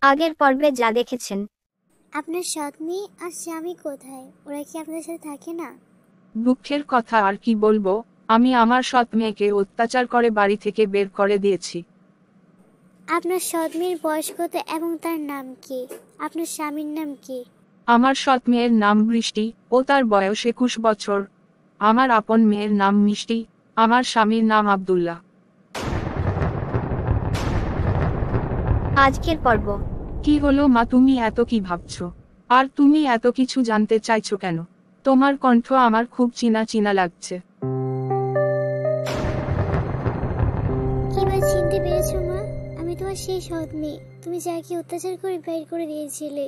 আগের পর্বে যা দেখেছেন। আপনার সৎ মেয়ে আর স্বামী কোথায়? ওরা কি আপনাদের সাথে থাকে না? দুঃখের কথা আর কি বলবো, আমি আমার সৎ মেয়েকে অত্যাচার করে বাড়ি থেকে বের করে দিয়েছি। আপনার সৎ মেয়ের বয়স কত এবং তার নাম কি? আপনার স্বামীর নাম কি? আমার সৎ মেয়ের নাম বৃষ্টি, ও তার বয়স 21 বছর। আমার আপন মেয়ের নাম মিষ্টি, আমার স্বামীর নাম আব্দুল্লাহ। আজকের পর্ব। কি হলো মা, তুমি এত কি ভাবছো? আর তুমি এত কিছু জানতে চাইছো কেন? তোমার কণ্ঠ আমার খুব চিনা চিনা লাগছে। কিভাবে চিনতে পেরেছো মা? আমি তোমার সেই সৎ মেয়ে, তুমি যাকে অত্যাচার করে বের করে দিয়েছিলে।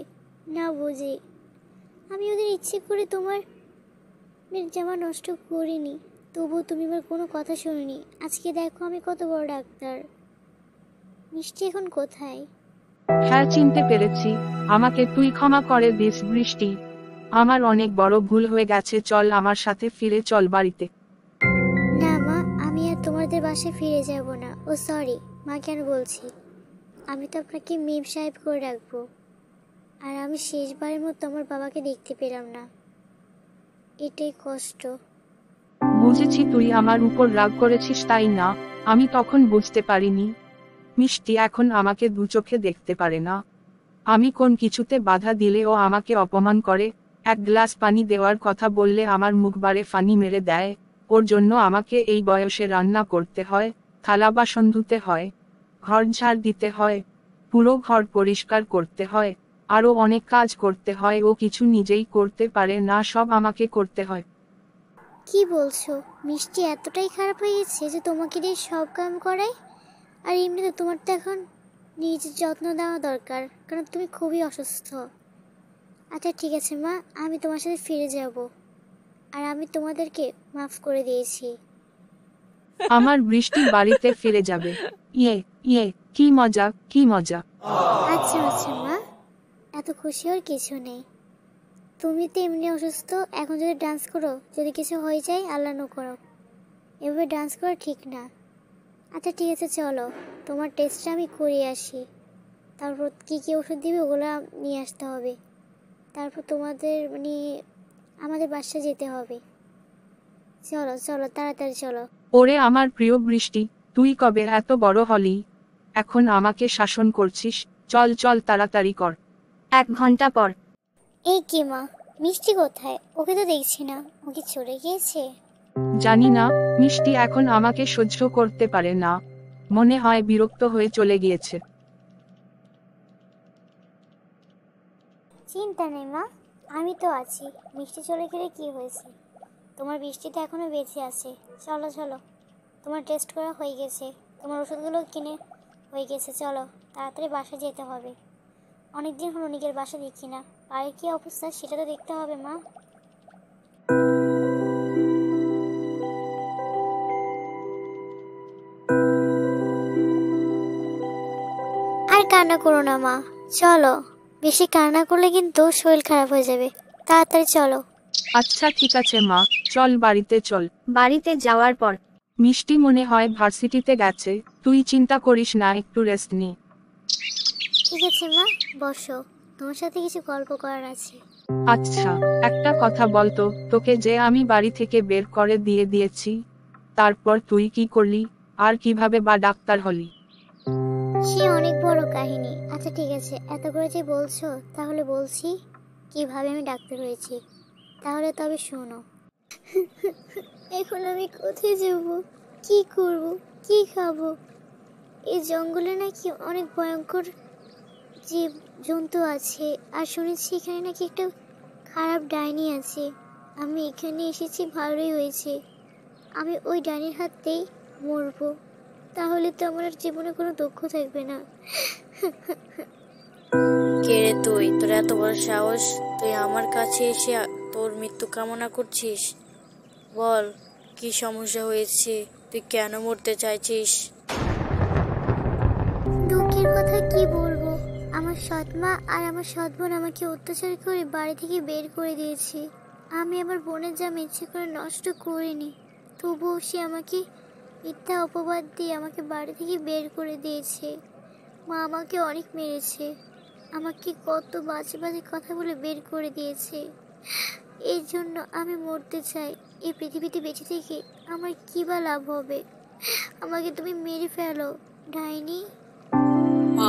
না বুঝি আমি ওদের ইচ্ছে করে তোমার মেয়ের জামা নষ্ট করিনি, তবুও তুমি আমার কোনো কথা শোনোনি। আজকে দেখো আমি কত বড় ডাক্তার। মিষ্টি এখন কোথায়? হ্যাঁ, চিনতে পেরেছি। আমাকে তুই ক্ষমা করে দিস বৃষ্টি। আমার অনেক বড় ভুল হয়ে গেছে, চল আমার সাথে ফিরে চল বাড়িতে। না মা, আমি আর তোমাদের বাসায় ফিরে যাব না। ও সরি মা, কেন বলছি, আমি তো আপনাকে মেম সাহেব করে রাখবো। আর আমি শেষবারের মতো আমার বাবাকে দেখতে পেলাম না, এটাই কষ্ট। বুঝেছি তুই আমার উপর রাগ করেছিস, তাই না? আমি তখন বুঝতে পারিনি। মিষ্টি এখন আমাকে দু চোখে দেখতে পারে না। আমি কোন কিছুতে বাধা দিলে ও আমাকে অপমান করে। এক গ্লাস পানি দেওয়ার কথা বললে আমার মুখ বারে ফানি মেরে দেয়। ওর জন্য আমাকে এই বয়সে রান্না করতে হয়, থালা বাসন ধুতে হয়, ঘর ঝাড় দিতে হয়, পুরো ঘর পরিষ্কার করতে হয়, আরও অনেক কাজ করতে হয়। ও কিছু নিজেই করতে পারে না, সব আমাকে করতে হয়। কি বলছো? মিষ্টি এতটাই খারাপ হয়ে গেছে যে তোমাকে দিয়ে সব কাম করায়? আর এমনিতে তোমার তো এখন নিজের যত্ন দেওয়া দরকার, কারণ তুমি খুবই অসুস্থ। আচ্ছা ঠিক আছে মা, আমি তোমার সাথে ফিরে যাব। আর আমি তোমাদেরকে মাফ করে দিয়েছি। আমার বৃষ্টি বাড়িতে ফিরে যাবে। ইয়ে ইয়ে, কি মজা কি মজা। আচ্ছা আচ্ছা মা, এত খুশি হওয়ার কিছু নেই। তুমি তো এমনি অসুস্থ, এখন যদি ডান্স করো, যদি কিছু হয়ে যায় আল্লাহ না করো, এভাবে ডান্স করা ঠিক না। আচ্ছা ঠিক আছে চলো, তোমার টেস্টটা আমি করিয়ে আসি। তারপর কী কী ওষুধ দিবে ওগুলো নিয়ে আসতে হবে। তারপর তোমাদের আমাদের বাসায় যেতে হবে। চলো চলো তাড়াতাড়ি চলো। ওরে আমার প্রিয় বৃষ্টি, তুই কবে এত বড় হলি? এখন আমাকে শাসন করছিস? চল চল তাড়াতাড়ি কর। 1 ঘন্টা পর। এই কি মা, মিষ্টি কোথায়? ওকে তো দেখছি না, ওকে চলে গিয়েছে? জানি না, মিষ্টি এখন আমাকে সহ্য করতে পারে না। মনে হয় বিরক্ত হয়ে চলে গিয়েছে। চিন্তা নেই মা, আমি তো আছি। মিষ্টি চলে গেলে কি হয়েছে, তোমার বৃষ্টি তো এখনো বেঁচে আছে। চলো চলো, তোমার টেস্ট করা হয়ে গেছে, তোমার ওষুধগুলো কিনে হয়ে গেছে। চলো তাড়াতাড়ি বাসায় যেতে হবে। অনেকদিন হলো নিজের বাসা দেখি না, পায়ের কি অবস্থা সেটা তো দেখতে হবে মা। আর কান্না করো না মা, চলো। বেশি কান্না করলে কিন্তু শরীর খারাপ হয়ে যাবে। তাড়াতাড়ি চলো। আচ্ছা ঠিক আছে মা, চল বাড়িতে চল। বাড়িতে যাওয়ার পর। মিষ্টি মনে হয় ভার্সিটিতে গেছে, তুই চিন্তা করিস না, একটু রেস্ট নে। ঠিক আছে মা, বসো, তোমার সাথে কিছু গল্প করার আছে। আচ্ছা, একটা কথা বলতো, তোকে যে আমি বাড়ি থেকে বের করে দিয়েছি, তারপর তুই কি করলি? আর কিভাবে বা ডাক্তার হলি? সে অনেক বড় কাহিনী। আচ্ছা ঠিক আছে, এত করে যে বলছো তাহলে বলছি কিভাবে আমি ডাক্তার হয়েছি। তাহলে তবে শোনো। এখন আমি কোথায় যাব, কি করব, কি খাবো? এই জঙ্গলে নাকি অনেক ভয়ঙ্কর জীব জন্তু আছে, আর শুনেছি এখানে নাকি একটা খারাপ ডাইনি আছে। আমি এখানে এসেছি ভালোই হয়েছে, আমি ওই ডাইনির হাতেই মরবো। তাহলে তো আমার আর জীবনে কোনো দুঃখ থাকবে না। কে রে তুই? তোর এত বড় সাহস, তুই আমার কাছে এসে তোর মৃত্যু কামনা করছিস? বল, কি সমস্যা হয়েছে? তুই কেন মরতে চাইছিস? দুঃখের কথা কি বলবো, আমার সৎ মা আর আমার সৎ বোন আমাকে অত্যাচার করে বাড়ি থেকে বের করে দিয়েছে। আমি আমার বোনের জামা ইচ্ছে করে নষ্ট করিনি, তবুও সে আমাকে মিথ্যা অপবাদ দিয়ে আমাকে বাড়ি থেকে বের করে দিয়েছে। মা আমাকে অনেক মেরেছে। আমাকে কত বাজে বাজে কথা বলে বের করে দিয়েছে। এই জন্য আমি মরতে চাই। এই পৃথিবীতে বেঁচে থেকে আমার কি বা লাভ হবে? আমাকে তুমি মেরে ফেলো ডাইনি।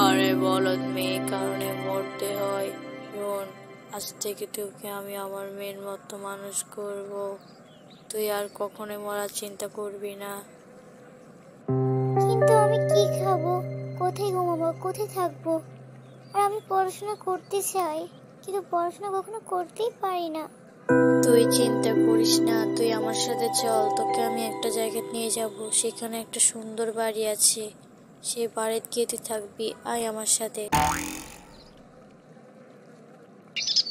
আরে বলদ মেয়ে, কারণে মরতে হয়? শোন, আজ থেকে তোকে আমি আমার মেয়ের মতো মানুষ করব। তুই আর কখনো মরার চিন্তা করবি না। কিন্তু আমি কি খাবো, কোথায় ঘুমাবো, কোথায় থাকবো? আর আমি পড়াশোনা করতে চাই, কিন্তু পড়াশোনা কখনো করতেই পারি না। তুই চিন্তা করিস না, তুই আমার সাথে চল, তোকে আমি একটা জায়গায় নিয়ে যাব। সেখানে একটা সুন্দর বাড়ি আছে, সেই বাড়িতে গিয়ে তুই থাকবি। আয় আমার সাথে।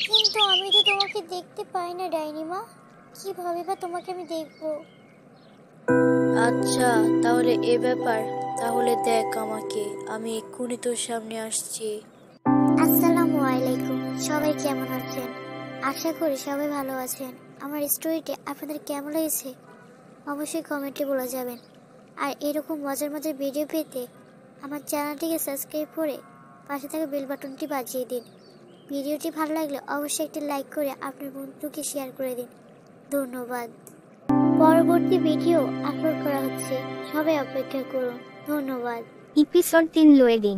কিন্তু আমি তো তোমাকে দেখতে পাই না ডাইনি মা, কিভাবে বা তোমাকে আমি দেখবো? আচ্ছা, তাহলে এ ব্যাপার। তাহলে দেখ আমাকে, আমি এক্ষুনি তোর সামনে আসছি। আসসালামু আলাইকুম, সবাই কেমন আছেন? আশা করি সবাই ভালো আছেন। আমার স্টোরিটি আপনাদের কেমন লেগেছে অবশ্যই কমেন্টে বলে যাবেন। আর এরকম মজার মজার ভিডিও পেতে আমার চ্যানেলটিকে সাবস্ক্রাইব করে পাশে থাকা বেল বাটনটি বাজিয়ে দিন। ভিডিওটি ভালো লাগলে অবশ্যই একটি লাইক করে আপনার বন্ধুকে শেয়ার করে দিন। ধন্যবাদ। পরবর্তী ভিডিও আপলোড করা হচ্ছে, সবাই অপেক্ষা করুন। ধন্যবাদ। Episode 3 loading.